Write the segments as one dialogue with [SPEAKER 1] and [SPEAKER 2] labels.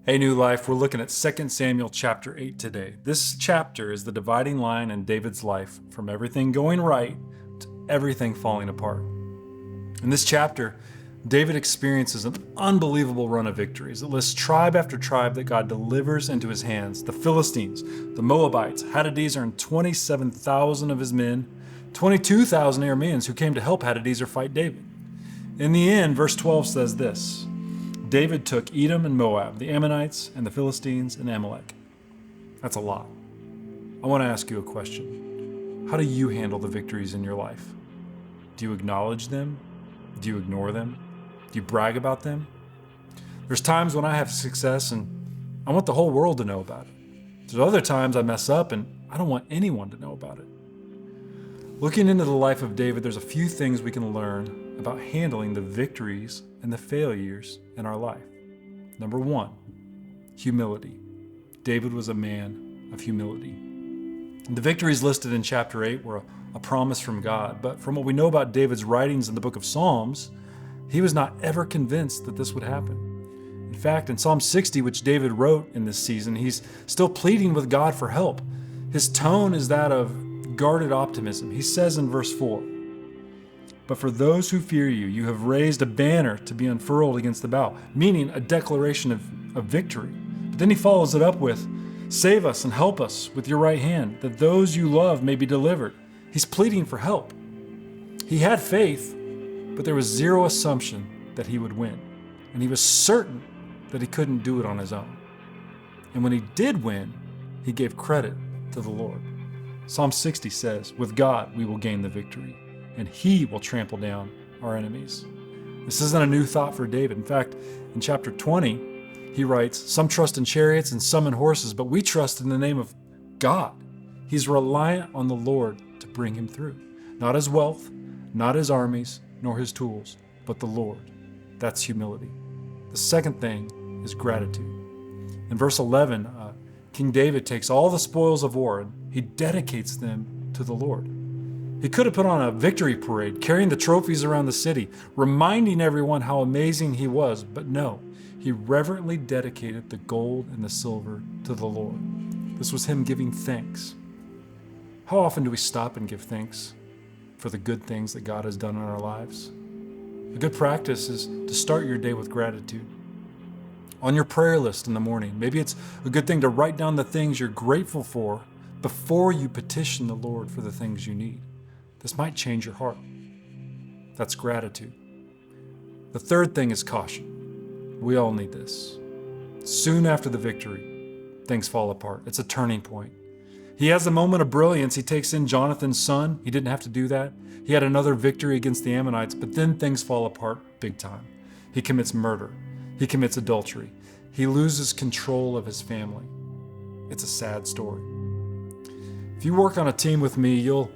[SPEAKER 1] Hey, New Life, we're looking at 2 Samuel chapter 8 today. This chapter is the dividing line in David's life from everything going right to everything falling apart. In this chapter, David experiences an unbelievable run of victories. It lists tribe after tribe that God delivers into his hands. The Philistines, the Moabites, Hadadezer, and 27,000 of his men, 22,000 Arameans who came to help Hadadezer fight David. In the end, verse 12 says this: David took Edom and Moab, the Ammonites, and the Philistines, and Amalek. That's a lot. I want to ask you a question. How do you handle the victories in your life? Do you acknowledge them? Do you ignore them? Do you brag about them? There's times when I have success and I want the whole world to know about it. There's other times I mess up and I don't want anyone to know about it. Looking into the life of David, there's a few things we can learn about handling the victories and the failures in our life. Number one, humility. David was a man of humility. The victories listed in chapter 8 were a promise from God, but from what we know about David's writings in the book of Psalms, he was not ever convinced that this would happen. In fact, in Psalm 60, which David wrote in this season, he's still pleading with God for help. His tone is that of guarded optimism. He says in verse 4, "But for those who fear you, you have raised a banner to be unfurled against the bow," meaning a declaration of victory. But then he follows it up with, "Save us and help us with your right hand, that those you love may be delivered." He's pleading for help. He had faith, but there was zero assumption that he would win. And he was certain that he couldn't do it on his own. And when he did win, he gave credit to the Lord. Psalm 60 says, "With God we will gain the victory, and he will trample down our enemies." This isn't a new thought for David. In fact, in chapter 20, he writes, "Some trust in chariots and some in horses, but we trust in the name of God." He's reliant on the Lord to bring him through. Not his wealth, not his armies, nor his tools, but the Lord. That's humility. The second thing is gratitude. In verse 11, King David takes all the spoils of war and he dedicates them to the Lord. He could have put on a victory parade, carrying the trophies around the city, reminding everyone how amazing he was, but no, he reverently dedicated the gold and the silver to the Lord. This was him giving thanks. How often do we stop and give thanks for the good things that God has done in our lives? A good practice is to start your day with gratitude. On your prayer list in the morning, maybe it's a good thing to write down the things you're grateful for before you petition the Lord for the things you need. This might change your heart. That's gratitude. The third thing is caution. We all need this. Soon after the victory, things fall apart. It's a turning point. He has a moment of brilliance. He takes in Jonathan's son. He didn't have to do that. He had another victory against the Ammonites, but then things fall apart big time. He commits murder. He commits adultery. He loses control of his family. It's a sad story. If you work on a team with me, you'll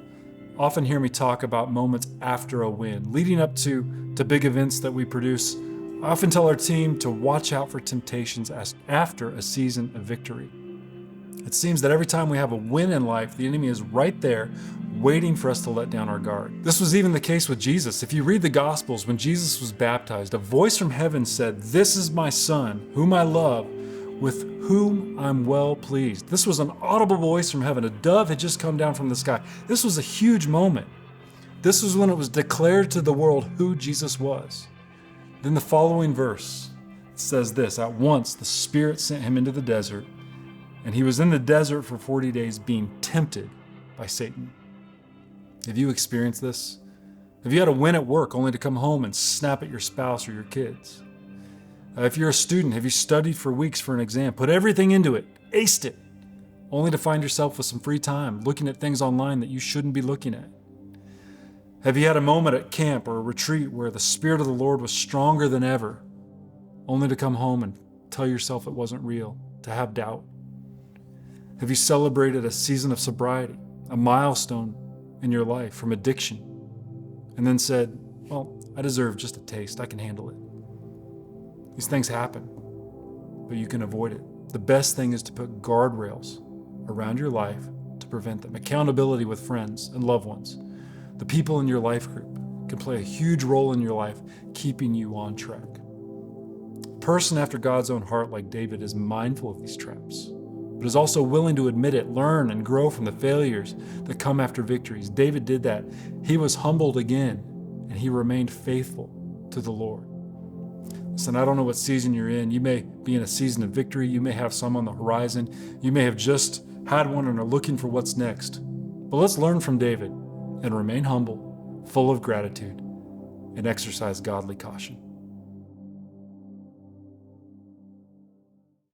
[SPEAKER 1] often hear me talk about moments after a win, leading up to big events that we produce. I often tell our team to watch out for temptations after a season of victory. It seems that every time we have a win in life, the enemy is right there waiting for us to let down our guard. This was even the case with Jesus. If you read the Gospels, when Jesus was baptized, a voice from heaven said, "This is my son, whom I love, with whom I'm well pleased." This was an audible voice from heaven. A dove had just come down from the sky. This was a huge moment. This was when it was declared to the world who Jesus was. Then the following verse says this: "At once the Spirit sent him into the desert, and he was in the desert for 40 days being tempted by Satan." Have you experienced this? Have you had a win at work only to come home and snap at your spouse or your kids? If you're a student, have you studied for weeks for an exam, put everything into it, aced it, only to find yourself with some free time looking at things online that you shouldn't be looking at? Have you had a moment at camp or a retreat where the Spirit of the Lord was stronger than ever, only to come home and tell yourself it wasn't real, to have doubt? Have you celebrated a season of sobriety, a milestone in your life from addiction, and then said, "Well, I deserve just a taste. I can handle it"? These things happen, but you can avoid it. The best thing is to put guardrails around your life to prevent them. Accountability with friends and loved ones. The people in your life group can play a huge role in your life, keeping you on track. person after God's own heart like David is mindful of these traps, but is also willing to admit it, learn, and grow from the failures that come after victories. David did that. He was humbled again, and he remained faithful to the Lord. Listen, I don't know what season you're in. You may be in a season of victory. You may have some on the horizon. You may have just had one and are looking for what's next. But let's learn from David and remain humble, full of gratitude, and exercise godly caution.